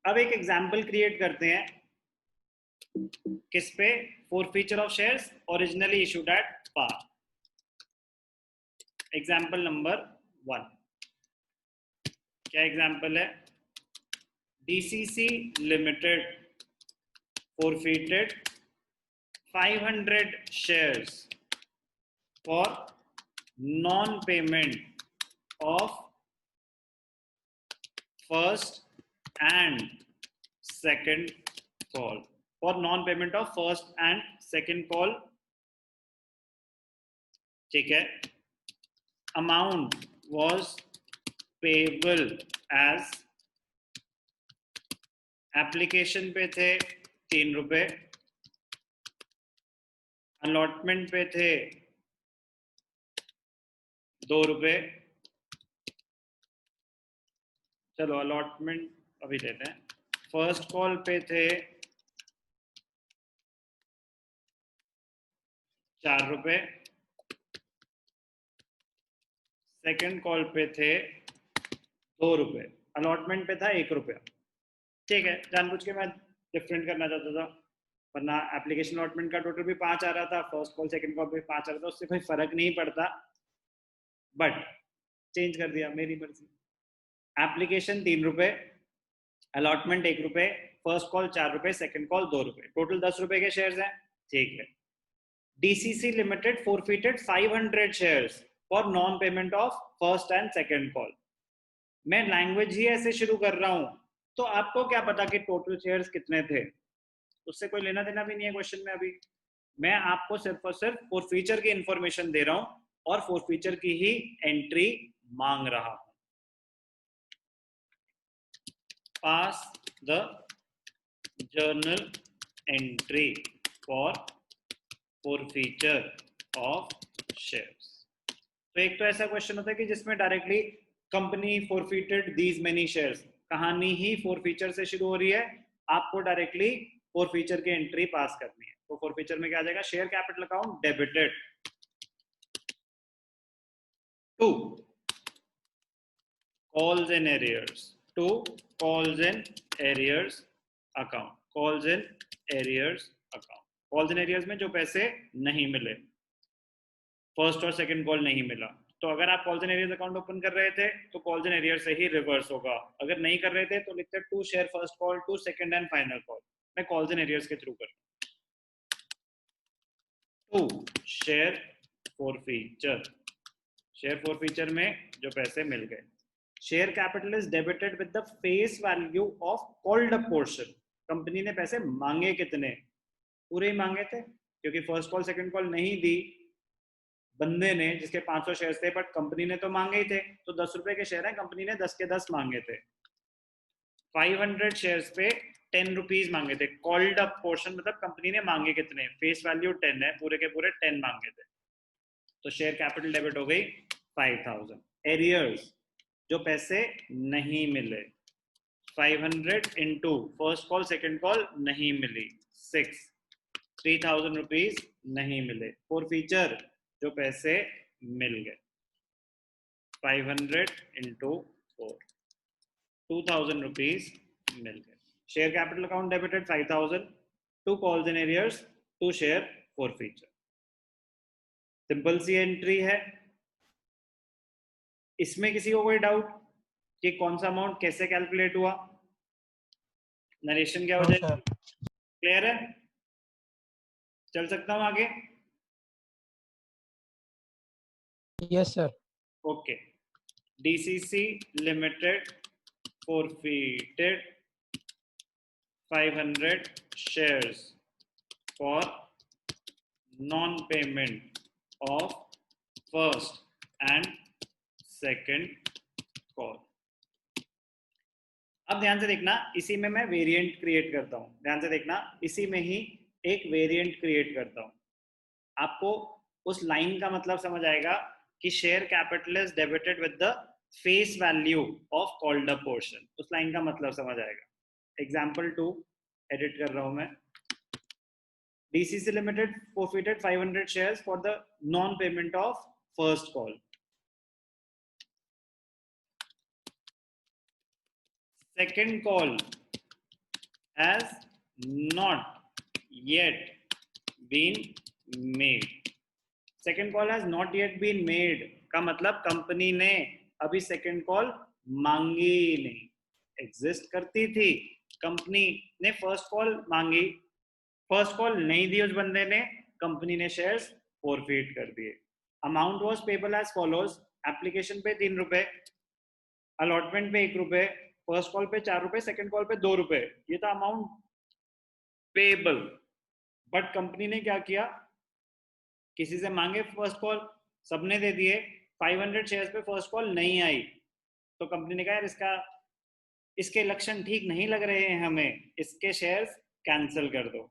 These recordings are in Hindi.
अब एक एग्जाम्पल क्रिएट करते हैं किस पे, forfeiture of shares originally issued at par. Example number 1, क्या एग्जाम्पल है? DCC limited forfeited 500 shares for non-payment of first and second call. For non-payment of first and second call, ठीक है, amount was payable as, application पे थे 3 रुपए, अलॉटमेंट पे थे 2 रुपए। चलो अलॉटमेंट अभी देते हैं। फर्स्ट कॉल पे थे 4 रुपए, सेकंड कॉल पे थे 2 रुपए, अलॉटमेंट पे था 1 रुपया। ठीक है, जानबूझ के मैं डिफरेंट करना चाहता था, वरना एप्लीकेशन अलॉटमेंट का टोटल भी 5 आ रहा था, फर्स्ट कॉल सेकंड कॉल पे 5 आ रहा था, उससे कोई फर्क नहीं पड़ता, बट चेंज कर दिया मेरी मर्जी। एप्लीकेशन 3 रुपए, अलॉटमेंट 1 रुपए, फर्स्ट कॉल 4 रुपए, सेकंड कॉल 2 रुपए, टोटल 10 रुपए के शेयर्स हैं। ठीक है, DCC limited forfeited 500 shares for non payment of first and second call. मैं लैंग्वेज ही ऐसे शुरू कर रहा हूं, तो आपको क्या पता कि टोटल शेयर्स कितने थे, उससे कोई लेना देना भी नहीं है क्वेश्चन में। अभी मैं आपको सिर्फ और सिर्फ फॉरफीचर की इंफॉर्मेशन दे रहा हूं और फॉरफीचर की ही एंट्री मांग रहा हूं। Pass the journal entry for forfeiture of shares. तो एक तो ऐसा क्वेश्चन होता है कि जिसमें directly company forfeited these many shares, कहानी ही फॉरफीचर से शुरू हो रही है, आपको डायरेक्टली फॉरफीचर की एंट्री पास करनी है। तो फॉरफीचर में क्या आ जाएगा? Share capital account debited to calls in arrears, to calls in arrears account, calls in arrears account. Calls in arrears में जो पैसे नहीं मिले, फर्स्ट और सेकंड कॉल नहीं मिला, तो अगर आप calls in arrears account open कर रहे थे तो कॉल्स इन एरियर्स से ही रिवर्स होगा। अगर नहीं कर रहे थे तो लिखते to share first call, to second and final call. मैं कॉल्स इन एरियर्स के थ्रू कर रहा हूं। To share forfeiture, share forfeiture में जो पैसे मिल गए। Share capital is debited with the face value of called up portion. Company ने पैसे मांगे कितने? पूरे ही मांगे थे, क्योंकि फर्स्ट कॉल सेकंड कॉल नहीं दी बंदे ने जिसके 500 शेयर थे, बट कंपनी ने तो मांगे ही थे। तो 10 रुपए के शेयर हैं, कंपनी ने 10 के 10 मांगे थे। 500 शेयर्स पे 10 रुपीज मांगे थे। कॉल्ड अप पोर्शन मतलब कंपनी ने मांगे कितने, फेस वैल्यू 10 है, पूरे के पूरे 10 मांगे थे, तो शेयर कैपिटल डेबिट हो गई 5000। एरियर्स, जो पैसे नहीं मिले, 500 into first call second call नहीं मिली 6, 3000 रुपीज नहीं मिले। फॉरफीचर, जो पैसे मिल गए, 500 इंटू 4, 2000 रुपीज मिल गए। Share capital account debited 5000, to calls in arrears, to share forfeiture. Simple सी एंट्री है। इसमें किसी को कोई डाउट कि कौन सा अमाउंट कैसे कैलकुलेट हुआ? नरेशन क्या हो जाएगा? क्लियर है? चल सकता हूं आगे? Yes sir. Okay. DCC limited forfeited 500 shares for non-payment of first and second call। अब ध्यान से देखना, इसी में मैं वेरिएंट क्रिएट करता हूं। ध्यान से देखना, इसी में ही एक वेरिएंट क्रिएट करता हूं। आपको उस लाइन का मतलब समझ आएगा कि share capital is debited with the face value of called up portion. उस लाइन का मतलब समझ आएगा। एग्जाम्पल 2 एडिट कर रहा हूं मैं। DCC limited forfeited 500 shares for the non-payment of first call। Second call has not yet been made. Second call has not yet been made का मतलब कंपनी ने अभी सेकेंड कॉल मांगी नहीं, एग्जिस्ट करती थी, कंपनी ने फर्स्ट कॉल मांगी, फर्स्ट कॉल नहीं दी उस बंदे ने, कंपनी ने शेयर्स फॉरफिट कर दिए. Amount was payable as follows, application पे 3 रुपए, अलॉटमेंट पे 1 रुपए, फर्स्ट कॉल पे 4 रुपए, सेकंड कॉल पे 2 रुपए. ये था अमाउंट पेबल. बट कंपनी ने क्या किया, किसी से मांगे फर्स्ट कॉल, सबने दे दिए, 500 शेयर्स पे फर्स्ट कॉल नहीं आई, तो कंपनी ने कहा यार इसके लक्षण ठीक नहीं लग रहे हैं हमें, इसके शेयर्स कैंसिल कर दो.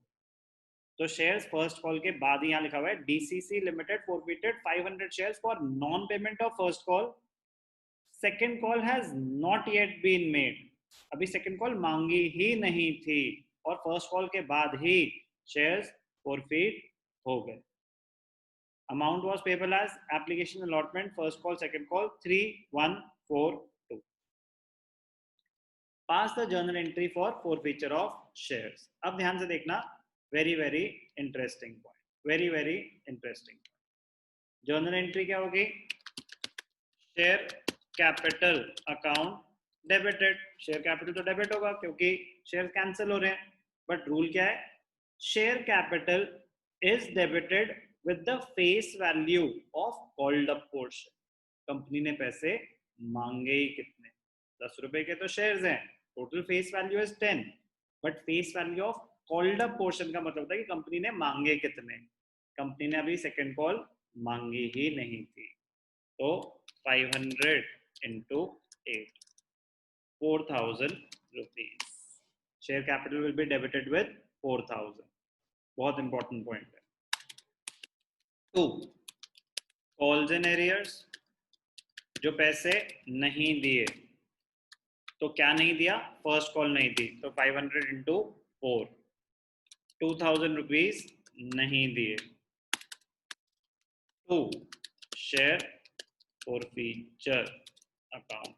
तो शेयर्स फर्स्ट कॉल के बाद ही यहाँ लिखा हुआ है DCC limited forfeited 500 shares for non payment of first call. Second call has not yet been made, अभी सेकेंड कॉल मांगी ही नहीं थी और फर्स्ट कॉल के बाद ही शेयर्स फॉरफिट हो गए. Amount was payable as application allotment first call second call 3142. Pass the journal entry for forfeiture of shares. अब ध्यान से देखना, very very interesting point, very very interesting. Journal entry क्या होगी, share capital account debited. Share capital तो डेबिट होगा क्योंकि शेयर कैंसिल हो रहे हैं, बट रूल क्या है, share capital is debited with the face value of called up portion. Company ने पैसे मांगे ही कितने, 10 रुपए के तो शेयर्स हैं, total face value is 10, but face value of called up portion का मतलब होता है कि कंपनी ने मांगे कितने. कंपनी ने अभी सेकंड कॉल मांगी ही नहीं थी, तो 500 into 8, 4,000 rupees. Share capital will be debited with 4,000. बहुत इंपॉर्टेंट पॉइंट है. 2, कॉल्स एंड एरियर्स. जो पैसे नहीं दिए, तो क्या नहीं दिया, फर्स्ट कॉल नहीं दी, तो 500 into 4, 2,000 rupees नहीं दिए. 2, शेयर फॉरफीचर अकाउंट,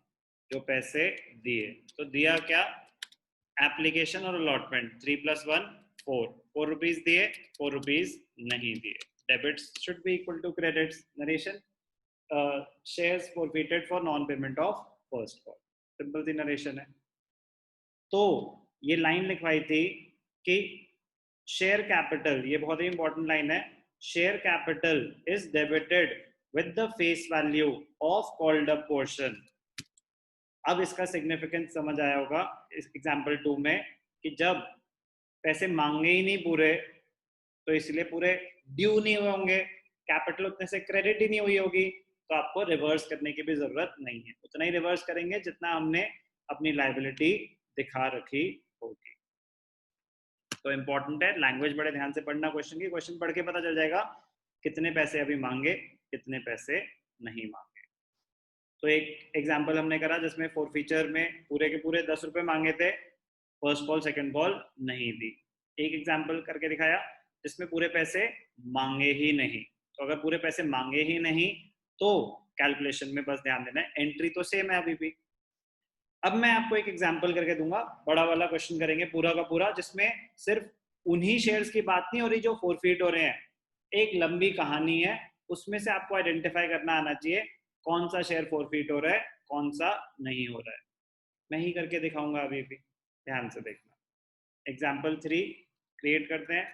जो पैसे दिए, तो दिया क्या, एप्लीकेशन और अलॉटमेंट 3 + 1 4, 4 रुपीज दिए, 4 रुपीज नहीं दिए. Debits should be equal to credits. Narration, shares forfeited for non payment of first call. Simple सी नरेशन है. तो ये लाइन लिखवाई थी कि शेयर कैपिटल, ये बहुत ही इंपॉर्टेंट लाइन है, share capital is debited with the face value of called up portion. अब इसका सिग्निफिकेंस समझ आया होगा इस एग्जांपल 2 में कि जब पैसे मांगे ही नहीं पूरे, तो इसलिए पूरे ड्यू नहीं हुए होंगे, कैपिटल उतने से क्रेडिट ही नहीं हुई होगी, तो आपको रिवर्स करने की भी जरूरत नहीं है, उतना ही रिवर्स करेंगे जितना हमने अपनी लायबिलिटी दिखा रखी होगी. तो इंपॉर्टेंट है, लैंग्वेज बड़े ध्यान से पढ़ना क्वेश्चन की, क्वेश्चन पढ़ के पता चल जाएगा कितने पैसे अभी मांगे, कितने पैसे नहीं मांगे. तो एक एग्जांपल हमने करा जिसमें फॉरफीचर में पूरे के पूरे 10 रुपए मांगे थे, फर्स्ट कॉल सेकंड कॉल नहीं दी. एक एग्जांपल करके दिखाया जिसमें पूरे पैसे मांगे ही नहीं. तो अगर पूरे पैसे मांगे ही नहीं तो कैलकुलेशन में बस ध्यान देना है, एंट्री तो सेम है अभी भी. अब मैं आपको एक एग्जांपल करके दूंगा, बड़ा वाला क्वेश्चन करेंगे पूरा का पूरा, जिसमें सिर्फ उन्हीं शेयर्स की बात नहीं हो रही जो फॉरफिट हो रहे हैं, एक लंबी कहानी है, उसमें से आपको आइडेंटिफाई करना आना चाहिए कौन सा शेयर फॉरफिट हो रहा है, कौन सा नहीं हो रहा है. मैं ही करके दिखाऊंगा अभी भी, ध्यान से देखना. एग्जाम्पल 3 क्रिएट करते हैं.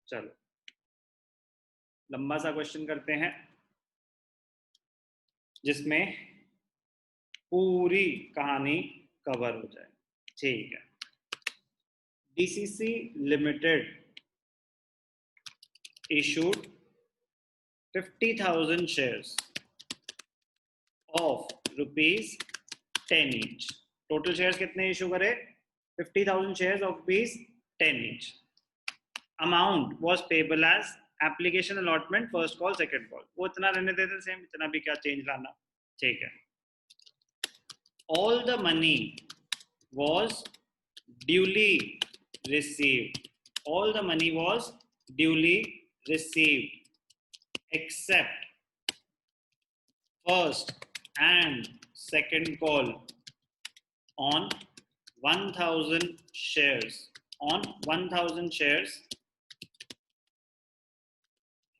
चलो लंबा सा क्वेश्चन करते हैं जिसमें पूरी कहानी कवर हो जाए. ठीक है. DCC limited issued 50,000 shares of rupees 10 each. Total shares कितने इशू करे, 50,000 shares of rupees 10 each. Amount was payable as application allotment first call second call. वो इतना रहने देते सेम, इतना भी क्या चेंज लाना. ठीक है. All the money was duly received. All the money was duly received except first and second call on 1,000 shares on 1000 shares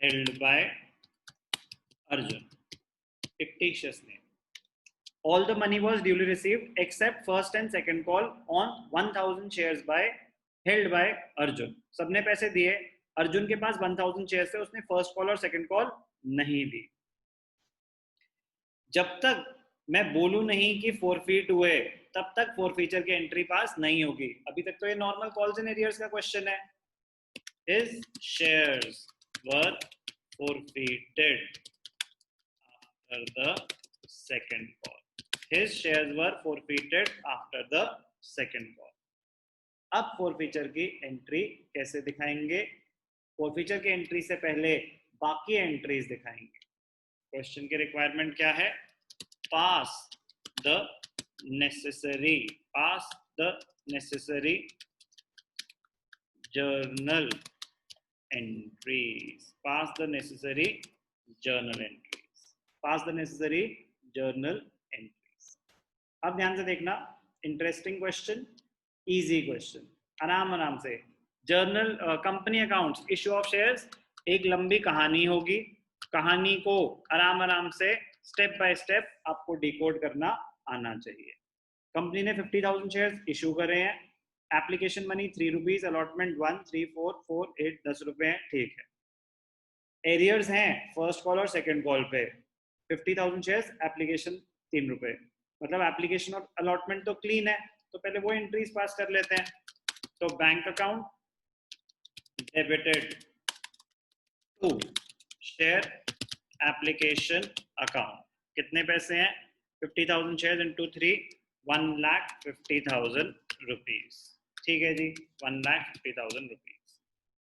held by Arjun. Fictitious name. All the money was duly received except first and second call on 1000 shares by held by Arjun. सबने पैसे दिए, अर्जुन के पास 1000 शेयर्स थे, उसने फर्स्ट कॉल और सेकंड कॉल नहीं दी. जब तक मैं बोलूं नहीं कि फोरफीट हुए तब तक फोरफीचर की एंट्री पास नहीं होगी. अभी तक तो ये नॉर्मल कॉल्स एंड एरियर्स का क्वेश्चन है. His shares were forfeited after the second call. His shares were forfeited after the second call. अब फोरफीचर की एंट्री कैसे दिखाएंगे? फोरफीचर की एंट्री से पहले बाकी एंट्रीज दिखाएंगे. क्वेश्चन की रिक्वायरमेंट क्या है? Pass the necessary journal entries. Pass the necessary journal entries. Pass the necessary journal entries. अब ध्यान से देखना, इंटरेस्टिंग क्वेश्चन, इजी क्वेश्चन, आराम से. Journal company accounts, issue of shares एक लंबी कहानी होगी. कहानी को आराम से स्टेप बाय स्टेप आपको डिकोड करना आना चाहिए. कंपनी ने 50,000 शेयर्स इशू करे हैं. एप्लीकेशन मनी 3 रुपीज, अलॉटमेंट 1, 3, 4, 4, 8, 10 रुपए हैं. ठीक है. एरियर्स हैं फर्स्ट कॉल और सेकंड कॉल पे. 50,000 शेयर्स, एप्लीकेशन 3 रुपए. मतलब एप्लीकेशन और अलॉटमेंट तो क्लीन है, तो पहले वो एंट्रीज पास कर लेते हैं. तो bank account debited to share application account. कितने पैसे हैं? 50,000 शेयर्स इंटू 3, 1,50,000 रुपीज. ठीक है जी, 1,50,000 रुपीज.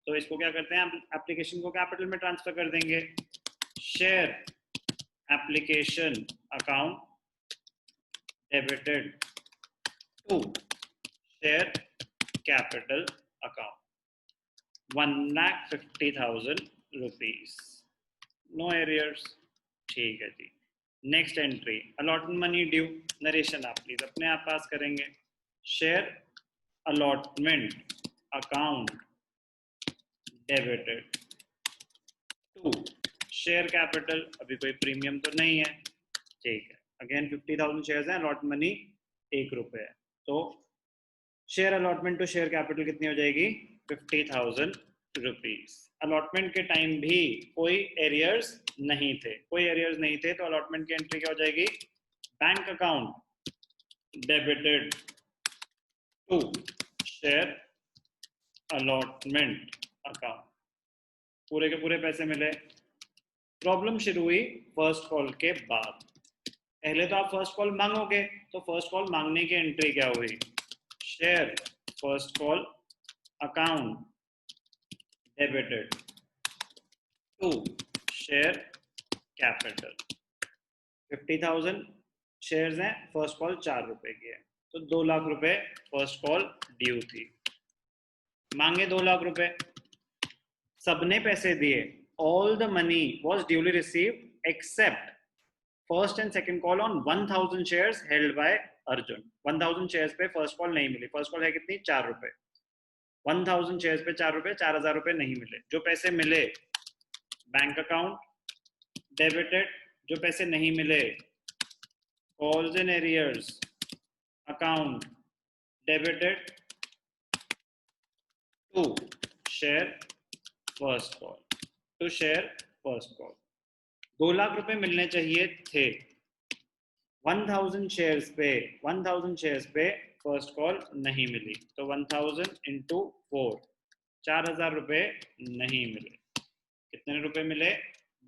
तो इसको क्या करते हैं? एप्लीकेशन को कैपिटल में ट्रांसफर कर देंगे. Share application account debited to share capital account, 1,50,000 rupees. No arrears. ठीक है जी. Next entry, allotment money due. Narration आप प्लीज अपने आप पास करेंगे. Share allotment account debited to share capital. अभी कोई प्रीमियम तो नहीं है. ठीक है. अगेन 50,000 शेयर्स हैं, अलॉट मनी 1 रुपए है. तो share allotment to share capital कितनी हो जाएगी? 50,000 रुपीज. अलॉटमेंट के टाइम भी कोई एरियर्स नहीं थे, तो अलॉटमेंट की एंट्री क्या हो जाएगी? Bank account debited to share allotment account. पूरे के पूरे पैसे मिले. प्रॉब्लम शुरू हुई फर्स्ट कॉल के बाद. पहले तो आप फर्स्ट कॉल मांगोगे, तो फर्स्ट कॉल मांगने की एंट्री क्या हुई? Share first call account debited to share capital. 50,000 shares हैं, फर्स्ट कॉल 4 रुपए की है, तो 2 लाख रुपए फर्स्ट कॉल ड्यू थी. मांगे 2 लाख रुपए, सबने पैसे दिए. All the money was duly received accept first and second call on 1,000 shares held by Arjun. 1,000 shares पे फर्स्ट कॉल नहीं मिली. फर्स्ट कॉल है कितनी? 4 रुपए. 1,000 शेयर्स पे 4 रुपए, 4,000 रुपए नहीं मिले. जो पैसे मिले बैंक अकाउंट डेबिटेड. जो पैसे नहीं मिले calls and arrears account debited to share first call. 2 lakh रुपए मिलने चाहिए थे. 1,000 शेयर्स पे फर्स्ट कॉल नहीं मिली, तो 1,000 इंटू 4, 4,000 रुपए नहीं मिले. कितने रुपए मिले?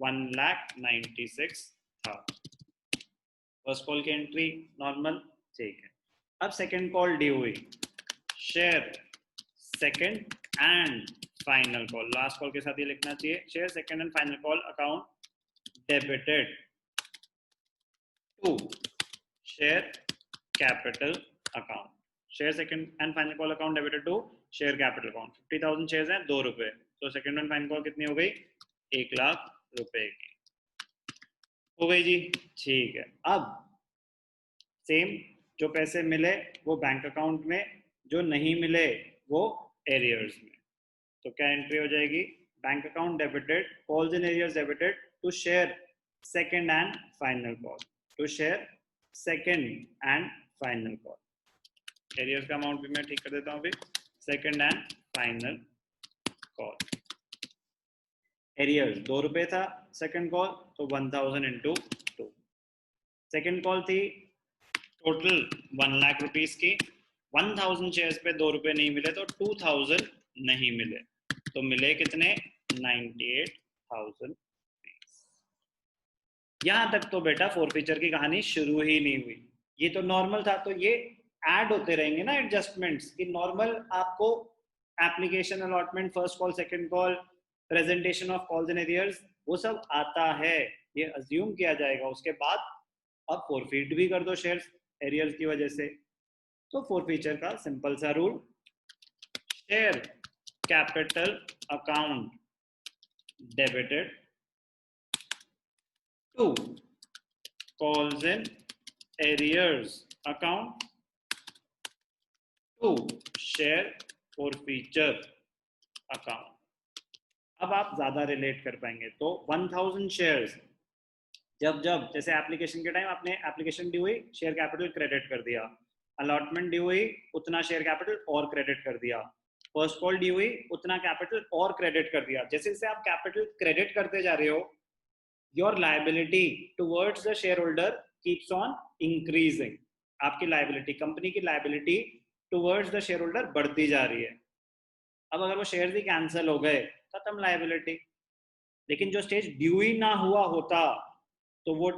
1,96,000. फर्स्ट कॉल की एंट्री नॉर्मल. ठीक है. अब सेकंड कॉल ड्यू हुई. Share second and final call. Last call के साथ ये लिखना चाहिए. Share second and final call account debited to share capital account. Share second and final call account debited to share capital account. 50,000 shares हैं, 2 रुपए, तो सेकंड एंड फाइनल कॉल कितनी हो गई? 1 लाख रुपए की हो गई जी. ठीक है. अब सेम, जो पैसे मिले वो बैंक अकाउंट में, जो नहीं मिले वो एरियर्स में। तो क्या एंट्री हो जाएगी? Bank account debited, calls in arrears debited to share second and final call, to share second and final call. Arrears का अमाउंट भी मैं ठीक कर देता हूँ अभी, second and final call. Arrears 2 रुपए था सेकंड कॉल, तो 1000 इंटू 2। सेकंड कॉल थी टोटल 1 लाख रुपीस की, 1000 शेयर्स पे 2 रुपए नहीं मिले तो 2000 नहीं मिले, तो मिले कितने? 98,000। यहां तक तो बेटा फोरफीचर की कहानी शुरू ही नहीं हुई, ये तो नॉर्मल था। तो ये ऐड होते रहेंगे ना एडजस्टमेंट्स, कि नॉर्मल आपको application allotment, first call, second call, presentation of calls and arrears, वो सब आता है, ये अज्यूम किया जाएगा। उसके बाद अब फोरफीट भी कर दो शेयर्स एरियर्स की वजह से। तो फोरफीचर का सिंपल सा rule, share capital account debited to calls in arrears account to share forfeiture account। अब आप ज्यादा रिलेट कर पाएंगे। तो 1000 शेयर्स, जब जब जैसे एप्लीकेशन के टाइम आपने एप्लीकेशन डी हुई, शेयर कैपिटल क्रेडिट कर दिया, अलॉटमेंट डी हुई, उतना शेयर कैपिटल और क्रेडिट कर दिया, फर्स्ट कॉल डी हुई, उतना कैपिटल और क्रेडिट कर दिया। जैसे जैसे आप कैपिटल क्रेडिट करते जा रहे हो, your liability towards the shareholder keeps on increasing। आपकी liability, कंपनी की liability towards the shareholder बढ़ती जा रही है। अब अगर वो शेयर ही कैंसिल हो गए, खत्म liability। लेकिन जो स्टेज ड्यू ही ना हुआ होता तो वो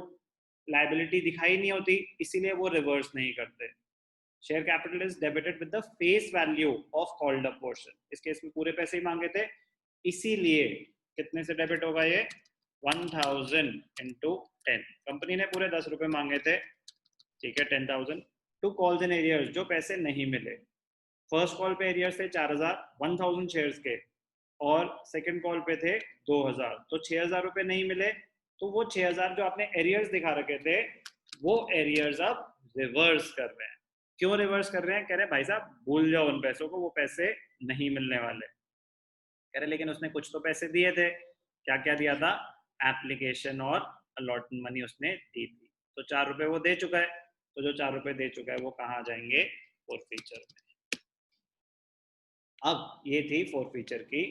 liability दिखाई नहीं होती, इसीलिए वो रिवर्स नहीं करते। Share capital is debited with the face value of called up portion. इस केस में पूरे पैसे ही मांगे थे, इसीलिए कितने से डेबिट होगा ये? 1000 इंटू 10। कंपनी ने पूरे 10 रुपए मांगे थे, ठीक है, 10,000 टू कॉल्स इन एरियर्स, जो पैसे नहीं मिले। फर्स्ट कॉल पे एरियर्स थे 4000, 1000 शेयर्स के, और सेकंड कॉल पे थे 2000, तो 6000 रुपए नहीं मिले। तो वो 6000 जो आपने एरियर्स दिखा रखे थे, वो एरियर्स अब रिवर्स कर रहे हैं। क्यों रिवर्स कर रहे हैं? कह रहे भाई साहब भूल जाओ उन पैसों को, वो पैसे नहीं मिलने वाले। कह रहे लेकिन उसने कुछ तो पैसे दिए थे। क्या क्या दिया था? एप्लीकेशन और अलॉटमेंट मनी उसने दी थी। तो 4 रुपए वो दे चुका है, तो जो 4 रुपए दे चुका है वो कहाँ जाएंगे? फोरफीचर में। अब ये थी फोरफीचर की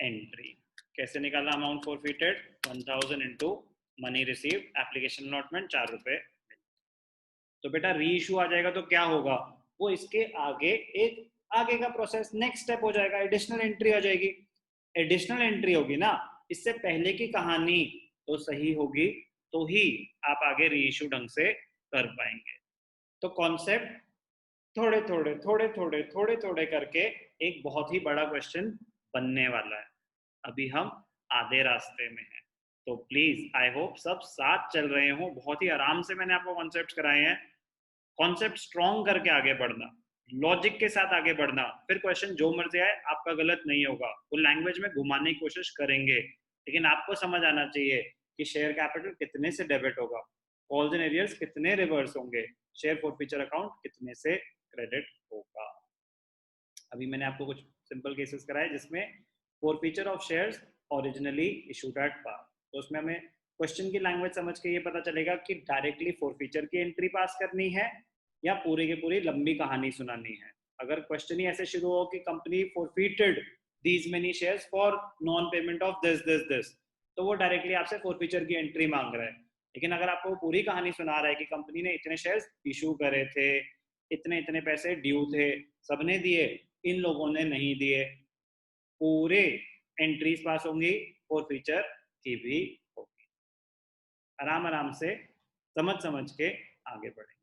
एंट्री। कैसे निकाला amount forfeited? 1000 into money received, application allotment 4 रुपए। तो बेटा री इशू आ जाएगा तो क्या होगा? वो इसके आगे एक आगे का प्रोसेस, नेक्स्ट स्टेप हो जाएगा, एडिशनल एंट्री आ जाएगी। एडिशनल एंट्री होगी ना, इससे पहले की कहानी तो सही होगी, तो ही आप आगे री इशू ढंग से कर पाएंगे। तो कॉन्सेप्ट थोड़े थोड़े थोड़े थोड़े थोड़े थोड़े करके एक बहुत ही बड़ा क्वेश्चन बनने वाला है। अभी हम आधे रास्ते में हैं, तो प्लीज आई होप सब साथ चल रहे हो। बहुत ही आराम से मैंने आपको कॉन्सेप्ट कराए हैं। कॉन्सेप्ट स्ट्रॉन्ग करके आगे बढ़ना, लॉजिक के साथ आगे बढ़ना, फिर क्वेश्चन जो मर्जी आए आपका गलत नहीं होगा। वो लैंग्वेज में घुमाने की कोशिश करेंगे, लेकिन आपको समझ आना चाहिए कि शेयर कैपिटल कितने से डेबिट होगा, कॉल्स एंड एरियर्स कितने रिवर्स होंगे, शेयर फॉरफीचर अकाउंट कितने से क्रेडिट होगा। अभी मैंने आपको कुछ सिंपल केसेस कराए जिसमें forfeiture of shares originally issued at par. तो उसमें हमें क्वेश्चन की लैंग्वेज समझ के ये पता चलेगा कि डायरेक्टली फॉरफीचर की एंट्री पास करनी है या पूरी की पूरी लंबी कहानी सुनानी है। अगर क्वेश्चन ही ऐसे शुरू हो कि company forfeited these many shares for non payment of this this this, तो वो डायरेक्टली आपसे फॉरफीचर की एंट्री मांग रहा है। लेकिन अगर आपको पूरी कहानी सुना रहा है कि कंपनी ने इतने शेयर्स इशू करे थे, इतने इतने पैसे ड्यू थे, सबने दिए, इन लोगों ने नहीं दिए, पूरे एंट्रीज पास होंगी, फॉरफीचर की भी होगी। आराम आराम से समझ समझ के आगे बढ़े।